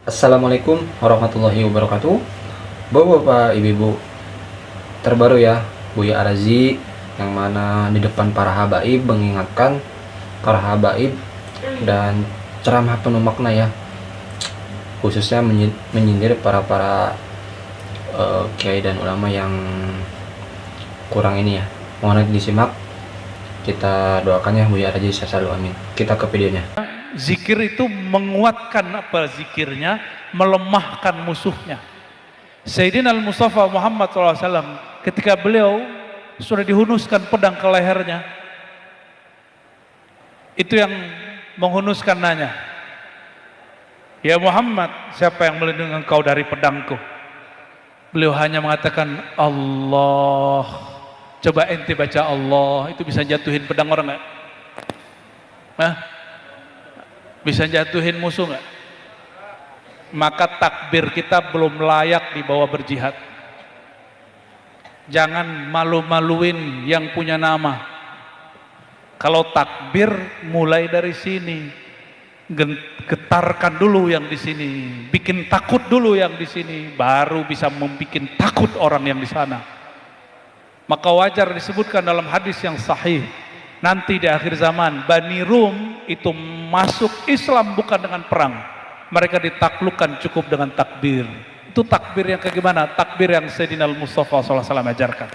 Assalamualaikum warahmatullahi wabarakatuh. Bapak-bapak, ibu-ibu, terbaru ya, Buya Arazi, yang mana di depan para habaib mengingatkan para habaib dan ceramah penuh makna ya, khususnya menyindir para kiai dan ulama yang kurang ini ya. Mohon disimak, kita doakan ya Buya Arazi selalu amin. Kita ke videonya. Zikir itu menguatkan apa zikirnya, melemahkan musuhnya. Sayyidina Al-Mustafa Muhammad SAW ketika beliau sudah dihunuskan pedang ke lehernya, itu yang menghunuskan nanya, "Ya Muhammad, siapa yang melindungi engkau dari pedangku?" Beliau hanya mengatakan Allah. Coba ente baca Allah, itu bisa jatuhin pedang orang nggak? Hah? Bisa jatuhin musuh nggak? Maka takbir kita belum layak dibawa berjihad. Jangan malu-maluin yang punya nama. Kalau takbir mulai dari sini, getarkan dulu yang di sini, bikin takut dulu yang di sini, baru bisa membuat takut orang yang di sana. Maka wajar disebutkan dalam hadis yang sahih, nanti di akhir zaman Bani Rum itu masuk Islam bukan dengan perang, mereka ditaklukkan cukup dengan takbir. Itu takbir yang kayak gimana? Takbir yang Sayyidina Al-Mustafa SAW ajarkan.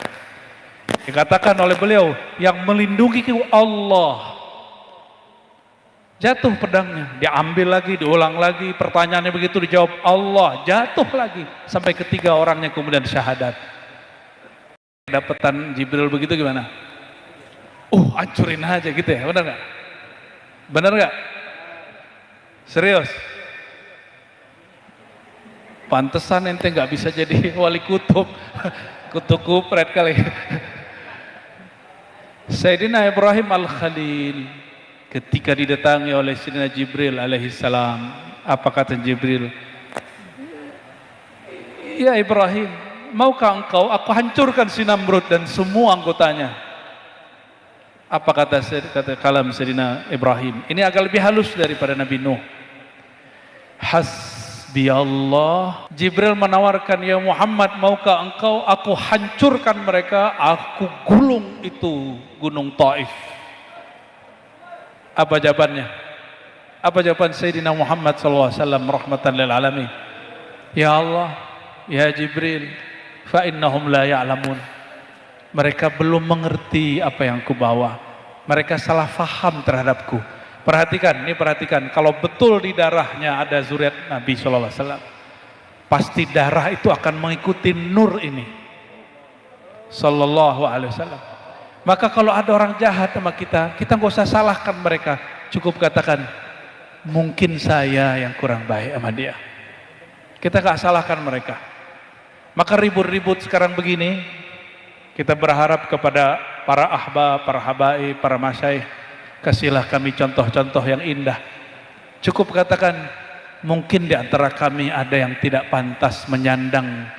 Dikatakan oleh beliau, yang melindungi Allah. Jatuh pedangnya, diambil lagi, diulang lagi, pertanyaannya begitu dijawab Allah, jatuh lagi, sampai ketiga orangnya kemudian syahadat. Dapetan Jibril begitu gimana? Hancurin aja gitu ya, benar nggak? Benar nggak? Serius? Pantesan ente nggak bisa jadi wali kutub, kutub kupret kali. Sayyidina Ibrahim Al-Khalil ketika didatangi oleh Sayyidina Jibril alaihissalam, apa kata Jibril? Ya Ibrahim, maukah engkau aku hancurkan si Namrud dan semua anggotanya? Apa kata kalam Sayyidina Ibrahim? Ini agak lebih halus daripada Nabi Nuh. Hasbi Allah. Jibril menawarkan, ya Muhammad, maukah engkau aku hancurkan mereka, aku gulung itu gunung Taif? Apa jawabannya? Apa jawaban Sayyidina Muhammad SAW rahmatan lil alamin? Ya Allah, ya Jibril, fa innahum la ya'lamun. Mereka belum mengerti apa yang kubawa. Mereka salah faham terhadapku. Perhatikan, ini perhatikan. Kalau betul di darahnya ada zuriat Nabi SAW, pasti darah itu akan mengikuti nur ini. Sallallahu alaihi wasallam. Maka kalau ada orang jahat sama kita nggak usah salahkan mereka. Cukup katakan, mungkin saya yang kurang baik sama dia. Kita nggak salahkan mereka. Maka ribut-ribut sekarang begini, kita berharap kepada para ahbab, para habaib, para masyaikh, kasihlah kami contoh-contoh yang indah. Cukup katakan, mungkin di antara kami ada yang tidak pantas menyandang,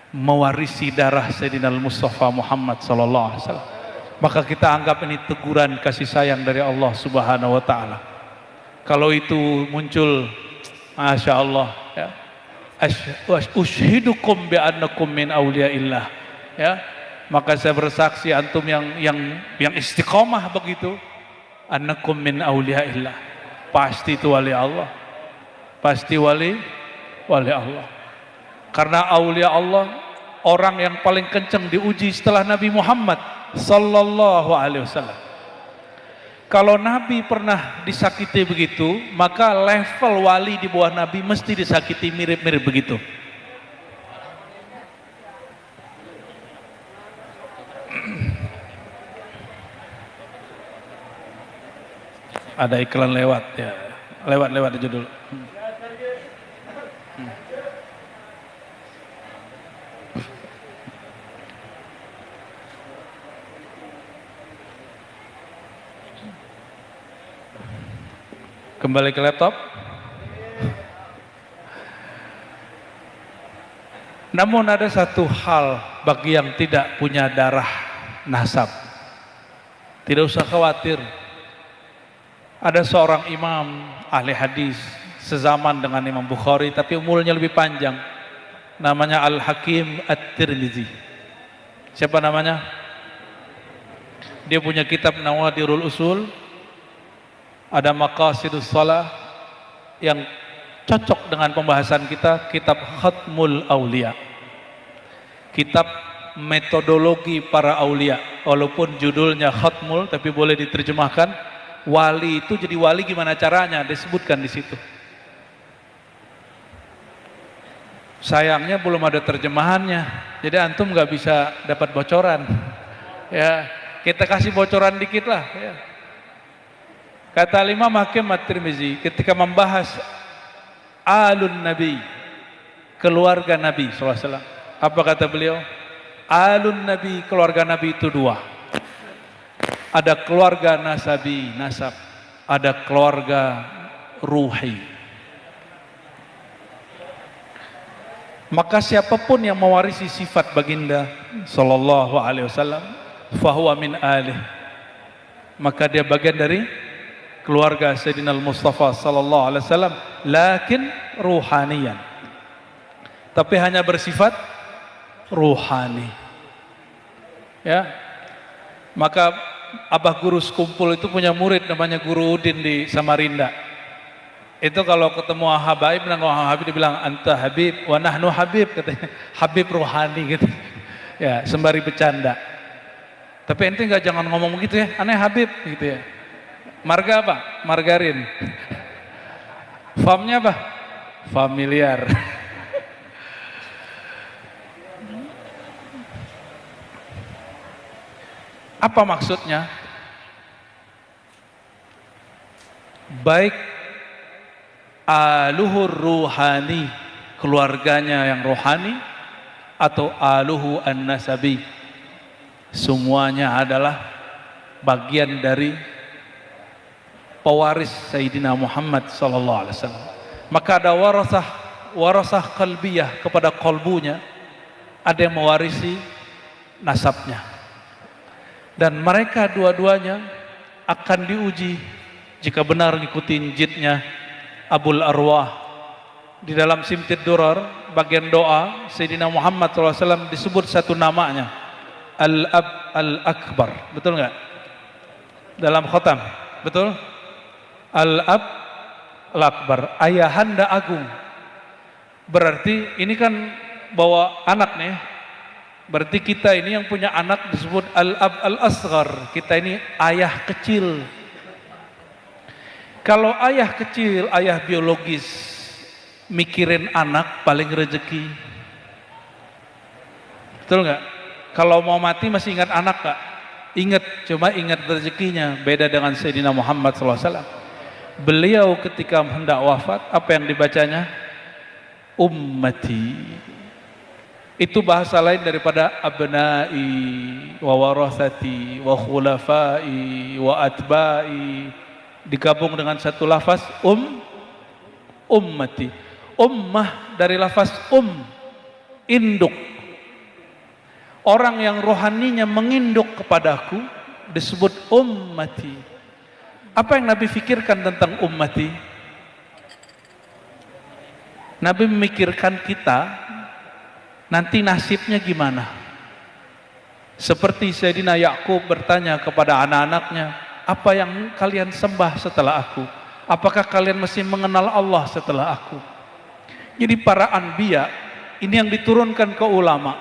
mewarisi darah Sayyidina Al-Mustafa Muhammad SAW. Maka kita anggap ini teguran kasih sayang dari Allah Subhanahu Wa Taala. Kalau itu muncul, Masya Allah, ya, ushidukum bi annakum min awliyaillah, ya, maka saya bersaksi antum yang istiqomah begitu, annakum min awliyaillah, pasti itu wali Allah, pasti wali Allah. Karena aulia Allah, orang yang paling kencang diuji setelah Nabi Muhammad sallallahu alaihi wasallam. Kalau Nabi pernah disakiti begitu, maka level wali di bawah Nabi mesti disakiti mirip-mirip begitu. Ada iklan lewat ya, lewat aja dulu. Kembali ke laptop. Namun ada satu hal bagi yang tidak punya darah nasab, tidak usah khawatir. Ada seorang imam ahli hadis sezaman dengan Imam Bukhari, tapi umurnya lebih panjang. Namanya Al-Hakim At-Tirmizi. Siapa namanya? Dia punya kitab Nawadirul Usul, ada Maqasidus Shalah yang cocok dengan pembahasan kita, kitab Khatmul Aulia. Kitab metodologi para aulia. Walaupun judulnya Khatmul, tapi boleh diterjemahkan wali itu jadi wali gimana caranya, disebutkan di situ. Sayangnya belum ada terjemahannya, jadi antum nggak bisa dapat bocoran. Ya, kita kasih bocoran dikit lah. Ya. Kata Imam Hakim At-Tirmizi ketika membahas alun Nabi, keluarga Nabi SAW, apa kata beliau? Alun Nabi, keluarga Nabi itu dua. Ada keluarga nasabi, nasab, ada keluarga ruhi. Maka siapapun yang mewarisi sifat baginda sallallahu alaihi wasallam, fahuwa min alih, maka dia bagian dari keluarga Sayyidina Al-Mustafa sallallahu alaihi wasallam, lakin ruhaniyan, tapi hanya bersifat ruhani. Ya, maka Abah Guru Sekumpul itu punya murid namanya Guru Udin di Samarinda. Itu kalau ketemu Habib, Habib dibilang anta Habib wa nahnu Habib, katanya. Habib ruhani gitu. Ya, sembari bercanda. Tapi ente nggak jangan ngomong begitu ya, aneh Habib gitu ya. Marga apa? Margarin. Famnya apa? Familiar. Apa maksudnya? Baik aluhur ruhani, keluarganya yang rohani, atau aluhu an-nasabi, semuanya adalah bagian dari pewaris Sayyidina Muhammad sallallahu alaihi wasallam. Maka ada warasah qalbiyah, kepada kolbunya ada yang mewarisi nasabnya, dan mereka dua-duanya akan diuji jika benar ngikutin jidnya Abul Arwah. Di dalam Simtid Durar, bagian doa Sayyidina Muhammad SAW disebut satu namanya, Al-Ab Al-Akbar, betul nggak? Dalam khotam, betul? Al-Ab Al-Akbar, ayahanda agung. Berarti ini kan bawa anak nih, berarti kita ini yang punya anak disebut Al-Ab Al-Asghar, kita ini ayah kecil. Kalau ayah kecil, ayah biologis, mikirin anak paling rezeki. Betul nggak? Kalau mau mati masih ingat anak nggak? Ingat, cuma ingat rezekinya. Beda dengan Sayyidina Muhammad SAW. Beliau ketika hendak wafat, apa yang dibacanya? Ummati. Itu bahasa lain daripada abnai, wa warasati, wa khulafai, wa atbai. Digabung dengan satu lafaz ummati. Ummah dari lafaz induk. Orang yang rohaninya menginduk kepadaku disebut ummati. Apa yang Nabi fikirkan tentang ummati? Nabi memikirkan kita nanti nasibnya gimana. Seperti Sayyidina Yakub bertanya kepada anak-anaknya, apa yang kalian sembah setelah aku? Apakah kalian masih mengenal Allah setelah aku? Jadi para anbiya ini yang diturunkan ke ulama.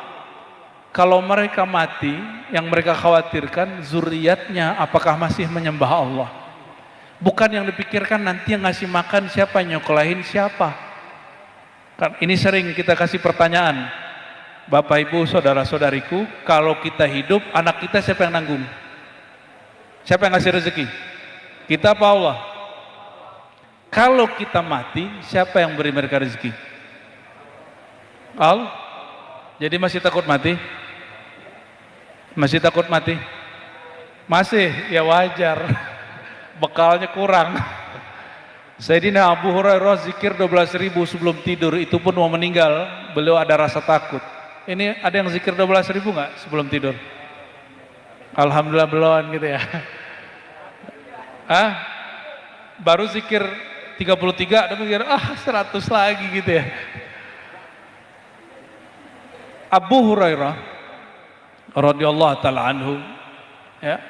Kalau mereka mati, yang mereka khawatirkan zuriatnya apakah masih menyembah Allah. Bukan yang dipikirkan nanti yang ngasih makan siapa, yang nyokolahin siapa. Kan ini sering kita kasih pertanyaan. Bapak Ibu, saudara-saudariku, kalau kita hidup, anak kita siapa yang nanggung? Siapa yang ngasih rezeki? Kita apa Allah? Kalau kita mati, siapa yang beri mereka rezeki? Allah. Jadi masih takut mati? Masih takut mati? Masih, ya wajar. Bekalnya kurang. Sayyidina Abu Hurairah zikir 12.000 sebelum tidur, itu pun mau meninggal, beliau ada rasa takut. Ini ada yang zikir 12.000 nggak sebelum tidur? Alhamdulillah belum gitu ya. Baru zikir 33 udah mikir 100 lagi gitu ya. Abu Hurairah radhiyallahu taala anhu ya,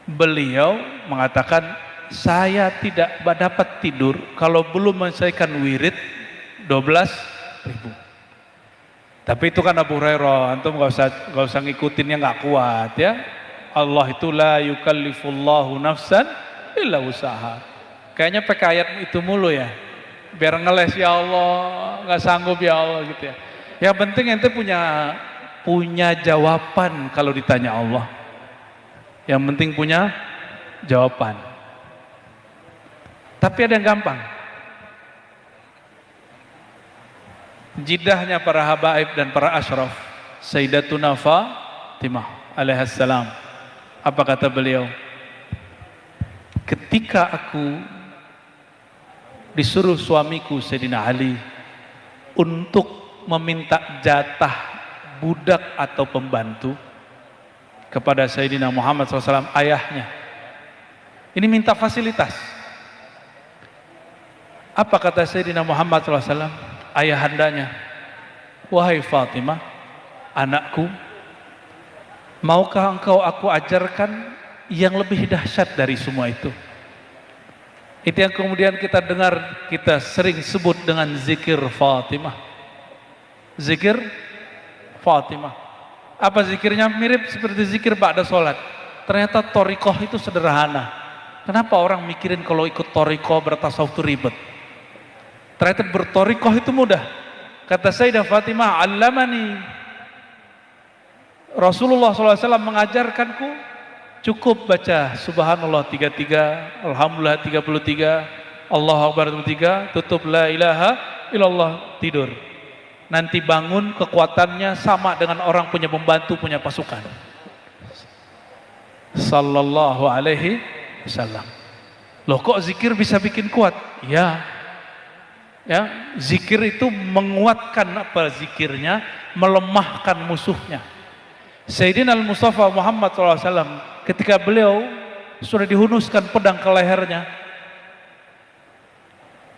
beliau mengatakan saya tidak dapat tidur kalau belum menyelesaikan wirid 12.000. Tapi itu kan Abu Hurairah, antum nggak usah ngikutinnya, nggak kuat ya. Allah itu la yukallifullahu nafsan illa usaha. Kayaknya pakai ayat itu mulu ya, biar ngeles ya Allah, nggak sanggup ya Allah gitu ya. Yang penting ente punya jawaban kalau ditanya Allah. Yang penting punya jawaban. Tapi ada yang gampang. Jidahnya para habaib dan para asyraf, Sayyidatuna Fatimah alaihissalam. Apa kata beliau? Ketika aku disuruh suamiku Sayyidina Ali untuk meminta jatah budak atau pembantu kepada Sayyidina Muhammad SAW, ayahnya. Ini minta fasilitas. Apa kata Sayyidina Muhammad SAW? Ayahandanya, wahai Fatimah, anakku, maukah engkau aku ajarkan yang lebih dahsyat dari semua itu? Itu yang kemudian kita dengar, kita sering sebut dengan zikir Fatimah. Zikir Fatimah. Apa zikirnya? Mirip seperti zikir ba'da sholat. Ternyata thariqah itu sederhana. Kenapa orang mikirin kalau ikut thariqah bertasawuf itu ribet? Ternyata berthariqah itu mudah. Kata Sayyidah Fatimah, allamani Rasulullah SAW mengajarkanku, cukup baca subhanallah 33, alhamdulillah 33, Allahu Akbar 33, tutup la ilaha illallah, tidur. Nanti bangun kekuatannya sama dengan orang punya pembantu, punya pasukan. Sallallahu alaihi wasallam. Loh, kok zikir bisa bikin kuat? Ya, zikir itu menguatkan apa zikirnya, melemahkan musuhnya. Sayyidina Al-Mustafa Muhammad SAW ketika beliau sudah dihunuskan pedang ke lehernya,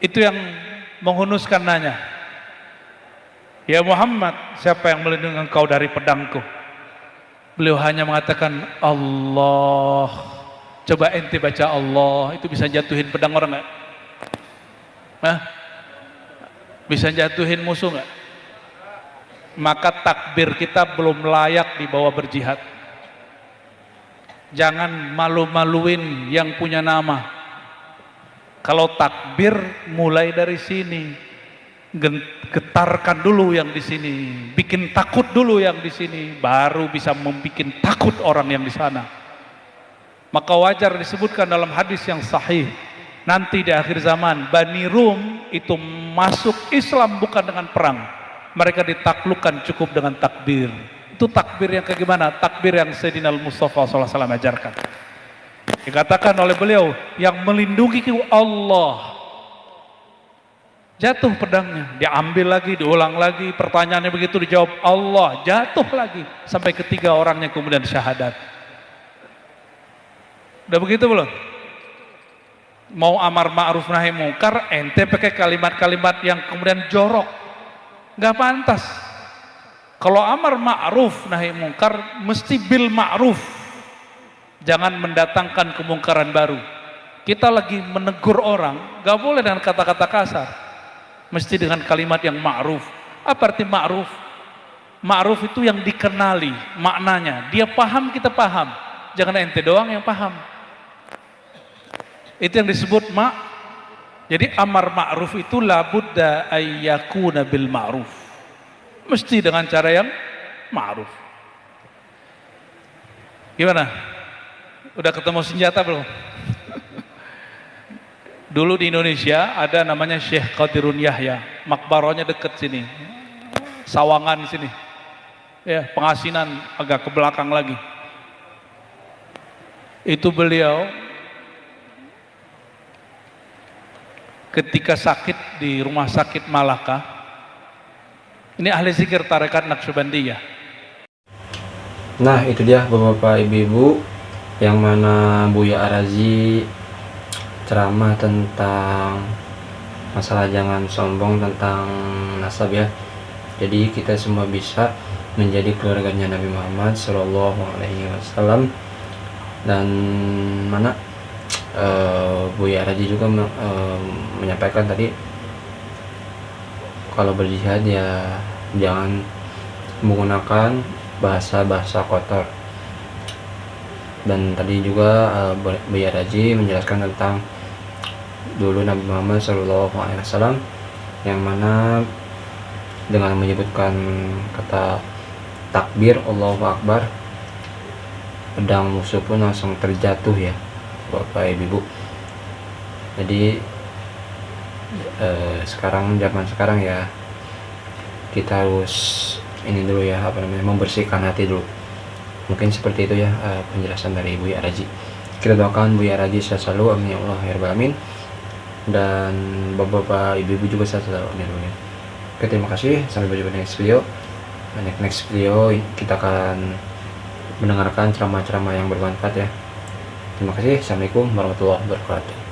itu yang menghunuskan nanya, ya Muhammad, siapa yang melindungi engkau dari pedangku? Beliau hanya mengatakan Allah. Coba ente baca Allah, itu bisa jatuhin pedang orang nggak? Bisa jatuhin musuh nggak? Maka takbir kita belum layak dibawa berjihad. Jangan malu-maluin yang punya nama. Kalau takbir mulai dari sini. Getarkan dulu yang di sini, bikin takut dulu yang di sini, baru bisa membuat takut orang yang di sana. Maka wajar disebutkan dalam hadis yang sahih, nanti di akhir zaman Bani Rum itu masuk Islam bukan dengan perang, mereka ditaklukkan cukup dengan takbir. Itu takbir yang kayak gimana? Takbir yang Sayyidina Al-Mustafa SAW ajarkan. Dikatakan oleh beliau, yang melindungi Allah. Jatuh pedangnya, diambil lagi, diulang lagi, pertanyaannya begitu dijawab Allah, jatuh lagi, sampai ketiga orangnya kemudian syahadat. Udah begitu belum? Mau amar ma'ruf nahi mungkar, ente pakai kalimat-kalimat yang kemudian jorok, nggak pantas. Kalau amar ma'ruf nahi mungkar, mesti bil ma'ruf, jangan mendatangkan kemungkaran baru. Kita lagi menegur orang, nggak boleh dengan kata-kata kasar. Mesti dengan kalimat yang ma'ruf. Apa arti ma'ruf? Ma'ruf itu yang dikenali maknanya. Dia paham, kita paham. Jangan ente doang yang paham. Itu yang disebut Jadi amar ma'ruf itu labudda ayyakuna bil ma'ruf. Mesti dengan cara yang ma'ruf. Gimana? Udah ketemu senjata belum? Dulu di Indonesia ada namanya Syekh Qadirun Yahya, makbarahnya deket sini, Sawangan sini, ya Pengasinan agak ke belakang lagi. Itu beliau ketika sakit di rumah sakit Malaka, ini ahli zikir tarekat Naqsyabandiyah. Nah itu dia bapak-bapak ibu-ibu, yang mana Buya Arazi ceramah tentang masalah jangan sombong tentang nasab ya. Jadi kita semua bisa menjadi keluarganya Nabi Muhammad Shallallahu Alaihi Wasallam. Dan mana Buya Raji juga menyampaikan tadi kalau berjihad ya jangan menggunakan bahasa-bahasa kotor. Dan tadi juga Buya Raji menjelaskan tentang dulu Nabi Muhammad SAW yang mana dengan menyebutkan kata takbir Allahu Akbar, pedang musuh pun langsung terjatuh ya Bapak Ibu. Jadi zaman sekarang ya kita harus ini dulu ya membersihkan hati dulu. Mungkin seperti itu ya penjelasan dari Buya Raji. Kita doakan Buya Raji sehat selalu, amin ya Allah ya rabbal alamin. Dan bapak-bapak ibu-ibu juga sehat selalu, amin ya. Oke, terima kasih, sampai berjumpa di next video. Next video kita akan mendengarkan ceramah-ceramah yang bermanfaat ya. Terima kasih, assalamualaikum warahmatullahi wabarakatuh.